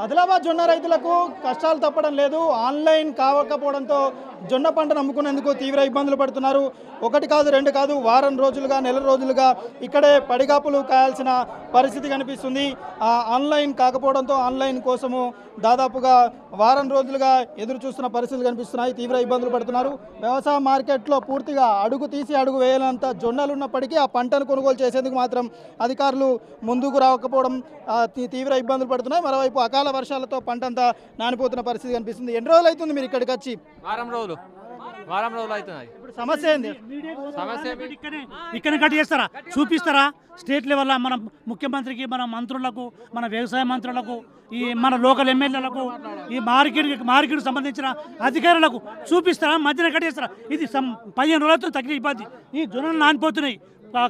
ఆదిలాబాద్ జొన్న రైతులకు కష్టాలు తప్పడం లేదు. ఆన్లైన్ కావకపోవడంతో జొన్న పంటను అమ్ముకునేందుకు తీవ్ర ఇబ్బందులు పడుతున్నారు. ఒకటి కాదు రెండు కాదు, వారం రోజులుగా నెల రోజులుగా ఇక్కడే పడిగాపులు కాయాల్సిన పరిస్థితి కనిపిస్తుంది. ఆన్లైన్ కాకపోవడంతో ఆన్లైన్ కోసము దాదాపుగా వారం రోజులుగా ఎదురు చూస్తున్న పరిస్థితులు కనిపిస్తున్నాయి. తీవ్ర ఇబ్బందులు పడుతున్నారు. వ్యవసాయ మార్కెట్లో పూర్తిగా అడుగు తీసి అడుగు వేయాలంత జొన్నలు ఉన్నప్పటికీ ఆ పంటను కొనుగోలు చేసేందుకు మాత్రం అధికారులు ముందుకు రాకపోవడం తీవ్ర ఇబ్బందులు పడుతున్నాయి. మరోవైపు అకాల వర్షాలతో పంట అంతా నానిపోతున్న పరిస్థితి కనిపిస్తుంది. ఎన్ని రోజులు అవుతుంది మీరు ఇక్కడికి వచ్చి? వారం రోజులు అవుతున్నాయి. ఇప్పుడు సమస్య ఏంది? ఇక్కడ కట్ చేస్తారా, చూపిస్తారా? స్టేట్ లెవెల్లో మన ముఖ్యమంత్రికి, మన మంత్రులకు, మన వ్యవసాయ మంత్రులకు, ఈ మన లోకల్ ఎమ్మెల్యేలకు, ఈ మార్కెట్కి సంబంధించిన అధికారులకు చూపిస్తారా? మధ్యన కట్ చేస్తారా? ఇది 15 రోజులతో తగిన ఇబ్బంది. ఈ జొన్నలు నానిపోతున్నాయి.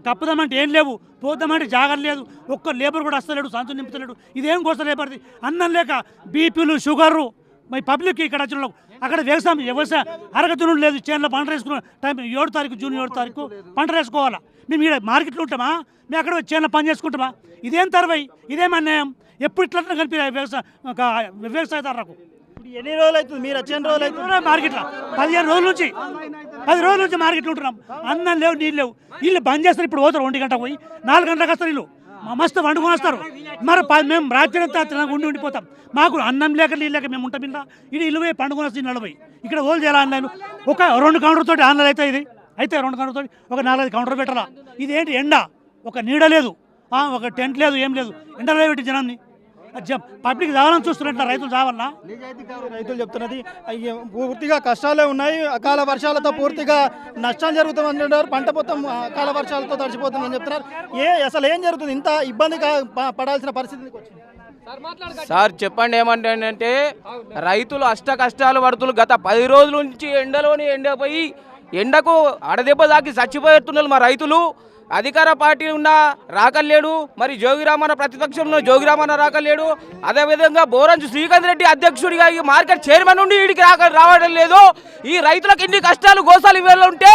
కప్పుదామంటే ఏం లేవు, పోదామంటే జాగ్రత్త లేదు. ఒక్క లేబర్ కూడా వస్తలేడు, సంచులు నింపుతలేడు. ఇదేం కోసం లేబర్ది? అన్నం లేక బీపీలు, షుగరు మరి పబ్లిక్ ఇక్కడ వచ్చిన అక్కడ వ్యవసాయం అరగతులు లేదు. చేనులో పంట వేసుకున్న టైం 7 తారీఖు, జూన్ 7 తారీఖు పంట వేసుకోవాలా. మేము ఇక్కడ మార్కెట్లో ఉంటామా? మేము అక్కడ చేనులో పని చేసుకుంటామా? ఇదేం తర్వాయి, ఇదేం అన్యాయం? ఎప్పుడు ఇట్లా కలిపి వ్యవసాయదారులకు ఎన్ని రోజులు అవుతుంది మీరు వచ్చే? రోజులు అవుతుంది మార్కెట్లో 15 రోజుల నుంచి 10 రోజుల నుంచి మార్కెట్లో ఉంటున్నాం. అన్నం లేవు, నీళ్ళు లేవు. వీళ్ళు బంద్ చేస్తారు. ఇప్పుడు పోతారు 1 గంటకు పోయి 4 గంటలకు వస్తారు. వీళ్ళు మస్తు వండుకొని వస్తారు. మరి మేము రాత్రి ఉండిపోతాం. మాకు అన్నం లేక నీళ్ళు లేక మేము ఉంటాం. ఇలా ఇది ఇల్లు పోయి పండుకొని వస్తుంది. నలభై ఇక్కడ హోల్ చేయాలి. ఆన్లైన్ ఒక 2 కౌంటర్ తోటి ఆన్లైన్ అయితే 2 కౌంటర్ తోటి ఒక 4-5 కౌంటర్ పెట్టాలా. ఇదేంటి ఎండ, ఒక నీడ లేదు, ఒక టెంట్ లేదు, ఏం లేదు. ఎండలో పెట్టి జనాన్ని పబ్లిక్ చావాలని చూస్తున్నట్టు రైతులు చావాలన్నా? రైతులు చెప్తున్నది పూర్తిగా కష్టాలే ఉన్నాయి. అకాల వర్షాలతో పూర్తిగా నష్టం జరుగుతుందని చెప్తున్నారు. పంట మొత్తం అకాల వర్షాలతో తడిచిపోతుందని చెప్తున్నారు. అసలు ఏం జరుగుతుంది? ఇంత ఇబ్బంది పడాల్సిన పరిస్థితికి వచ్చింది. సార్ చెప్పండి ఏమంటే రైతులు అష్ట కష్టాలు పడుతున్నారు. గత 10 రోజుల నుంచి ఎండపోయి ఎండకు అడదెబ్బ దాకి చచ్చిపోతున్నారు మా రైతులు. అధికార పార్టీ ఉన్నా రాకలేడు, మరి జోగిరామన్న ప్రతిపక్షంలో జోగిరామన్న రాకలేడు. అదేవిధంగా బోరంజు శ్రీకాంత్ రెడ్డి అధ్యక్షుడిగా ఈ మార్కెట్ చైర్మన్ నుండి వీడికి రావడం లేదు. ఈ రైతులకు ఇన్ని కష్టాలు గోసాలు ఇవాళ ఉంటే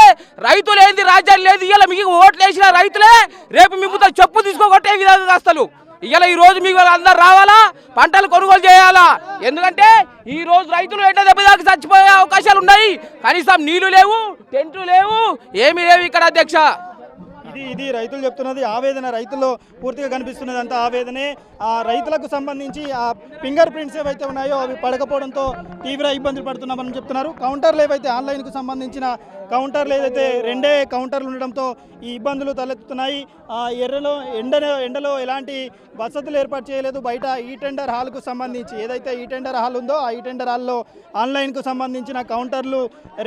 రైతులు ఏంది, రాజ్యాలు లేదు. ఇవాళ మీకు ఓట్లు వేసిన రైతులే రేపు మీకు చెప్పు తీసుకోగొట్టే విధంగా వస్తారు. ఇవాళ ఈ రోజు మీకు అందరు రావాలా, పంటలు కొనుగోలు చేయాలా. ఎందుకంటే ఈ రోజు రైతులు ఎండ దెబ్బదాకా చచ్చిపోయే అవకాశాలు ఉన్నాయి. కనీసం నీళ్లు లేవు, టెంట్లు లేవు, ఏమీ లేవు ఇక్కడ అధ్యక్ష. ఇది రైతులు చెప్తున్నది ఆవేదన. రైతుల్లో పూర్తిగా కనిపిస్తున్నది అంతా ఆవేదనే. ఆ రైతులకు సంబంధించి ఆ ఫింగర్ ప్రింట్స్ ఏవైతే ఉన్నాయో అవి పడకపోవడంతో తీవ్ర ఇబ్బందులు పడుతున్నామని చెప్తున్నారు. కౌంటర్లు ఏవైతే ఆన్లైన్కు సంబంధించిన కౌంటర్లు ఏదైతే 2 కౌంటర్లు ఉండడంతో ఈ ఇబ్బందులు తలెత్తుతున్నాయి. ఎండలో ఎలాంటి వసతులు ఏర్పాటు చేయలేదు. బయట ఈ టెండర్ హాల్కు సంబంధించి ఏదైతే ఈ టెండర్ హాల్ ఉందో ఆ ఈ టెండర్ హాల్లో ఆన్లైన్కు సంబంధించిన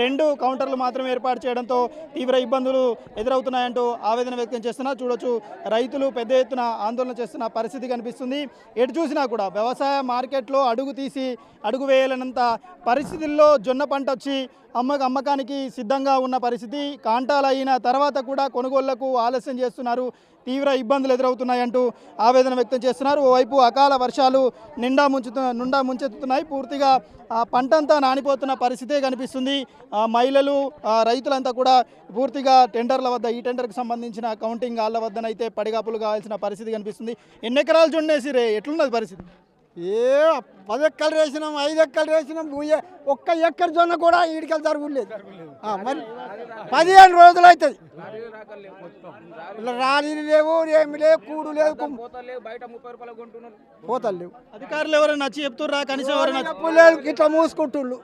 2 కౌంటర్లు మాత్రమే ఏర్పాటు చేయడంతో తీవ్ర ఇబ్బందులు ఎదురవుతున్నాయంటూ ఆవేదన వ్యక్తం చేస్తున్నారు. చూడొచ్చు, రైతులు పెద్ద ఎత్తున ఆందోళన చేస్తున్న పరిస్థితి కనిపిస్తుంది. ఎటు చూసినా కూడా వ్యవసాయ మార్కెట్లో అడుగు తీసి అడుగు వేయాలన్నంత పరిస్థితుల్లో జొన్న పంట వచ్చి అమ్మకానికి సిద్ధంగా ఉన్న పరిస్థితి. కాంటాలు అయిన తర్వాత కూడా కొనుగోళ్లకు ఆలస్యం చేస్తున్నారు. తీవ్ర ఇబ్బందులు ఎదురవుతున్నాయంటూ ఆవేదన వ్యక్తం చేస్తున్నారు. ఓవైపు అకాల వర్షాలు నిండా ముంచెత్తుతున్నాయి. పూర్తిగా పంటంతా నానిపోతున్న పరిస్థితే కనిపిస్తుంది. మహిళలు, రైతులంతా కూడా పూర్తిగా టెండర్ల వద్ద ఈ టెండర్కి సంబంధించిన కౌంటింగ్ హాల్ల వద్దనైతే పడిగాపులు కావాల్సిన పరిస్థితి కనిపిస్తుంది. ఎన్ని ఎకరాలు జొన్నేసిరే, ఎట్లున్నది పరిస్థితి? 10 ఎక్కలు వేసినాం, 5 ఎక్కలు వేసినాం. 1 ఎక్కర్ జొన్న కూడా ఈడికెళ్ళి జరుగులేదు. మరి 15 రోజులు అవుతుంది. రాణీలు లేవు, ఏమి లేవు, కూడు లేదు, పోతలు లేవు. అధికారులు ఎవరైనా నచ్చి చెప్తుర్రా? కనీసం లేదు, ఇట్లా మూసుకుంటుళ్ళు.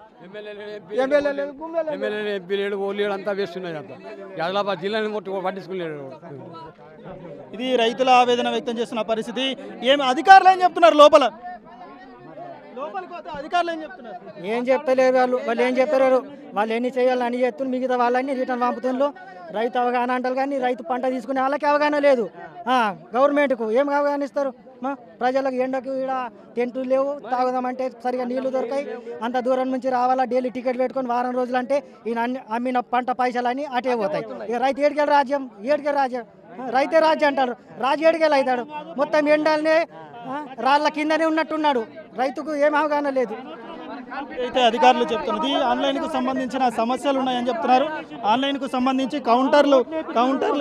ఎంపీ లేడు, ఓళ్ళు అంతా వేస్తున్నాయి. అంతా ఆదిలాబాద్ జిల్లాని పట్టించుకోలేడు. ఇది రైతుల ఆవేదన వ్యక్తం చేస్తున్న పరిస్థితి. అధికారులు ఏం చెప్తున్నారు? లోపలికి అధికారులు ఏం చెప్తున్నారు? ఏం చెప్తలేరు వాళ్ళు ఏం చెప్పారు? వాళ్ళు ఎన్ని చేయాలని అని చెప్తున్నారు. మిగతా వాళ్ళని రిటర్న్ పంపుతున్నారు. రైతు అవగాహన అంటారు కానీ రైతు పంట తీసుకునే వాళ్ళకి అవగాహన లేదు. గవర్నమెంట్కు ఏం అవగాహన ఇస్తారు? ప్రజలకు ఎండకు ఇక్కడ టెంట్లు లేవు, తాగుదామంటే సరిగా నీళ్లు దొరకాయి. అంత దూరం నుంచి రావాలా, డైలీ టికెట్ పెట్టుకొని వారం రోజులంటే ఈయన అమ్మిన పంట పైసలని అటే పోతాయి. ఇక రైతు ఏడికెళ్ళి రాజ్యం, రైతే రాజ్యం అంటారు. రాజు ఏడికెళ్ళి అవుతాడు? మొత్తం ఎండలనే రాళ్ళ కిందనే ఉన్నట్టున్నాడు. రైతుకు ఏం అవగాహన లేదు. అయితే అధికారులు చెప్తున్నది ఆన్లైన్కు సంబంధించిన సమస్యలు ఉన్నాయని చెప్తున్నారు. ఆన్లైన్కు సంబంధించి కౌంటర్లు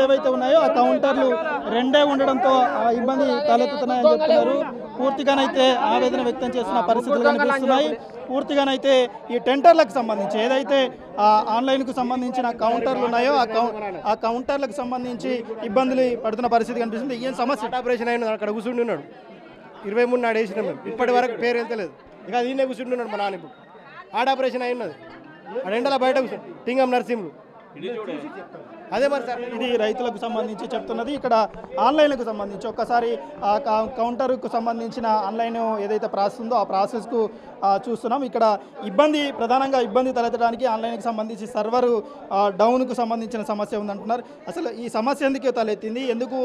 ఏవైతే ఉన్నాయో ఆ కౌంటర్లు రెండే ఉండడంతో ఆ ఇబ్బంది తలెత్తుతున్నాయని చెప్తున్నారు. పూర్తిగానైతే ఆవేదన వ్యక్తం చేస్తున్న పరిస్థితులు కనిపిస్తున్నాయి. పూర్తిగానైతే ఈ టెండర్లకు సంబంధించి ఏదైతే ఆన్లైన్కు సంబంధించిన కౌంటర్లు ఉన్నాయో ఆ కౌంటర్లకు సంబంధించి ఇబ్బందులు పడుతున్న పరిస్థితి కనిపిస్తుంది. ఏం సమస్య? ఆపరేషన్ అయిన అక్కడ కూర్చుండి ఉన్నాడు. 23 నాడు వేసినాం మేము, ఇప్పటి వరకు పేరు వెళ్తలేదు. ఇక అది ఈయనే కూర్చుండి ఉన్నాడు మా నాన్న. ఇప్పుడు ఆడ ఆపరేషన్ అయి ఉన్నది. ఆడ ఎండల బయట కూర్చుంది టింగం నర్సింహులు. అదే మరి సార్ ఇది రైతులకు సంబంధించి చెప్తున్నది. ఇక్కడ ఆన్లైన్కు సంబంధించి ఒక్కసారి ఆ కౌంటర్కు సంబంధించిన ఆన్లైన్ ఏదైతే ప్రాసెస్ ఉందో ఆ ప్రాసెస్కు చూస్తున్నాం. ఇక్కడ ప్రధానంగా ఇబ్బంది తలెత్తడానికి ఆన్లైన్కి సంబంధించి సర్వర్ డౌన్కు సంబంధించిన సమస్య ఉందంటున్నారు. అసలు ఈ సమస్య ఎందుకు తలెత్తింది, ఎందుకు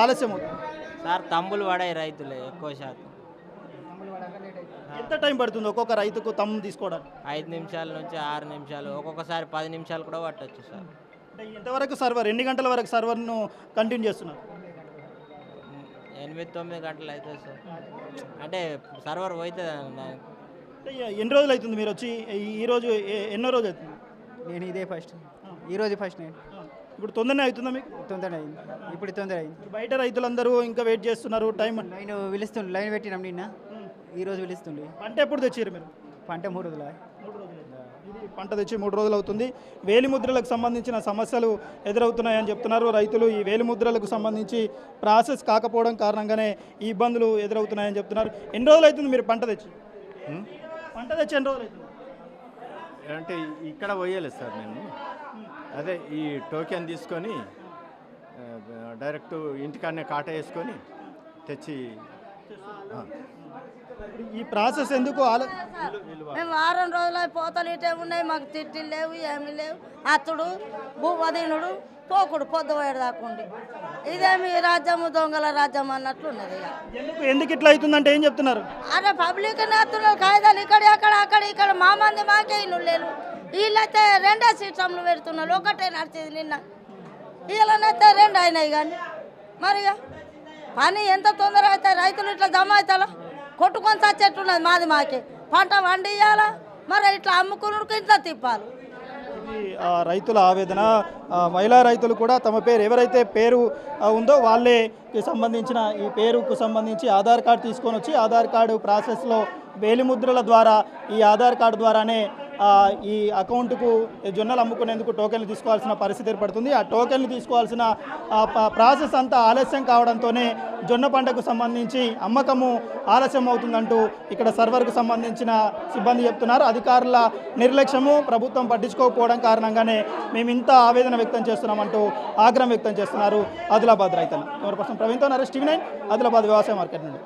ఆలస్యం అవుతుంది? సార్ తంబులు పడాయి రైతులే ఎక్కువ శాతం. ఎంత టైం పడుతుంది ఒక్కొక్క రైతుకు తమ్ము తీసుకోవడానికి? 5 నిమిషాల నుంచి 6 నిమిషాలు, ఒక్కొక్కసారి 10 నిమిషాలు కూడా పట్టొచ్చు సార్. అంటే ఎంతవరకు సర్వర్, ఎన్ని గంటల వరకు సర్వర్ను కంటిన్యూ చేస్తున్నారు? 8-9 గంటలు అవుతుంది సార్. అంటే సర్వర్ పోతుంది. అంటే ఎన్ని రోజులు అవుతుంది మీరు వచ్చి? ఈరోజు ఎన్నో రోజు అవుతుంది? నేను ఇదే ఫస్ట్, ఈరోజు ఫస్ట్. నేను ఇప్పుడు తొందరనే అవుతుందా మీకు? తొందర అయింది, ఇప్పుడు తొందర అయింది. బయట రైతులందరూ ఇంకా వెయిట్ చేస్తున్నారు. టైం లైన్ పెట్టినాం నిన్న, ఈరోజు పిలుస్తుండే. పంట ఎప్పుడు తెచ్చారు మీరు? పంట 3 రోజులు. ఇది పంట తెచ్చి 3 రోజులు అవుతుంది. వేలిముద్రలకు సంబంధించిన సమస్యలు ఎదురవుతున్నాయని చెప్తున్నారు రైతులు. ఈ వేలిముద్రలకు సంబంధించి ప్రాసెస్ కాకపోవడం కారణంగానే ఈ ఇబ్బందులు ఎదురవుతున్నాయని చెప్తున్నారు. ఎన్ని రోజులు అవుతుంది మీరు పంట తెచ్చి? ఎన్ని రోజులు అవుతుంది? అంటే ఇక్కడ పోయలేదు సార్ నేను. అదే ఈ టోకెన్ తీసుకొని డైరెక్ట్ ఇంటికాడనే కాట వేసుకొని తెచ్చి. ఈ ప్రాసెస్ ఎందుకు మేము 6 రోజులు పోతలు ఇటే ఉన్నాయి. మాకు తిట్టిలు లేవు, ఏమి లేవు. అత్తుడు భూవదీనుడు పోకుడు పొద్దుపోయాడు దాకుండి. ఇదేమి రాజ్యము దొంగల రాజ్యం అన్నట్లున్నది. ఎందుకు ఇట్లా అవుతుందంటే ఏం చెప్తున్నారు? అరే పబ్లిక్ నేస్తున్నారు కాయిదాలు ఇక్కడ మా మంది మాకే ఇల్లు లేరు. వీళ్ళైతే 2 సిస్టంలు పెడుతున్నారు. ఒకటే నడిచేది నిన్న, వీళ్ళనైతే 2 అయినాయి. కానీ మరిగా పని ఎంత తొందర అయితే రైతులు ఇట్లా జమ అవుతారా? కొట్టుకొని చచ్చేట్టున్నది మాది మాకే. పంట వండియాలా, మరి ఇట్లా అమ్ముకున్నకు ఇంట్లో తిప్పాలి. రైతుల ఆవేదన. మహిళా రైతులు కూడా తమ పేరు ఎవరైతే పేరు ఉందో వాళ్ళకి సంబంధించిన ఈ పేరుకు సంబంధించి ఆధార్ కార్డు తీసుకొని వచ్చి ఆధార్ కార్డు ప్రాసెస్లో వేలిముద్రల ద్వారా ఈ ఆధార్ కార్డు ద్వారానే ఈ అకౌంట్కు జొన్నలు అమ్ముకునేందుకు టోకెన్లు తీసుకోవాల్సిన పరిస్థితి ఏర్పడుతుంది. ఆ టోకెన్లు తీసుకోవాల్సిన ప్రాసెస్ అంతా ఆలస్యం కావడంతోనే జొన్న పంటకు సంబంధించి అమ్మకము ఆలస్యం అవుతుందంటూ ఇక్కడ సర్వర్కు సంబంధించిన సిబ్బంది చెప్తున్నారు. అధికారుల నిర్లక్ష్యము, ప్రభుత్వం పట్టించుకోకపోవడం కారణంగానే మేము ఇంత ఆవేదన వ్యక్తం చేస్తున్నామంటూ ఆగ్రహం వ్యక్తం చేస్తున్నారు ఆదిలాబాద్ రైతులు. 100% ప్రవీణ్తో నరేష్, TV9 ఆదిలాబాద్ వ్యవసాయ మార్కెట్ నుండి.